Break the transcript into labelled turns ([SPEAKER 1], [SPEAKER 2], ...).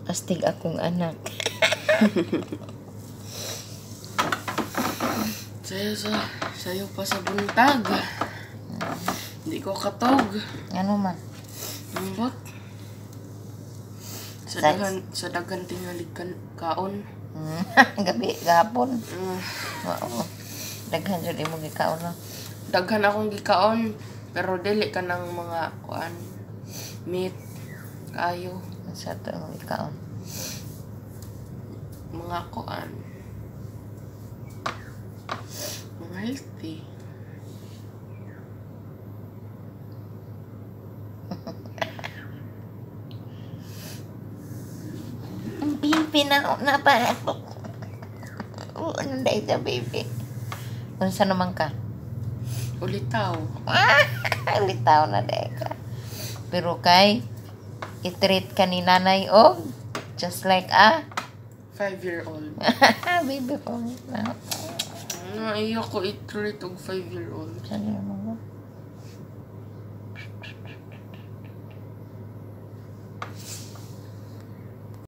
[SPEAKER 1] Astig akong anak.
[SPEAKER 2] Sayo pa sa buntag. Hindi ko katog.
[SPEAKER 1] Ano man?
[SPEAKER 2] Ambot. Sa dagan tingali kaon.
[SPEAKER 1] Gabi, gahapon. Oo. Daghan jud imo gikaon na.
[SPEAKER 2] Daghan akong gikaon. Pero dili ka ng mga kuan. Meat. Kayo.
[SPEAKER 1] Sa to imo gikaon.
[SPEAKER 2] Mga kuan. Mga healthy.
[SPEAKER 1] Baby na pa. Ano dahil sa baby? Unsa naman ka?
[SPEAKER 2] Ulitaw.
[SPEAKER 1] Litaw na dahil ka. Pero kay, i-treat ka ni nanay o just like a
[SPEAKER 2] 5-year-old.
[SPEAKER 1] baby ko.
[SPEAKER 2] Naiyak ko i-treat og 5-year-old.
[SPEAKER 1] Saan yun mo?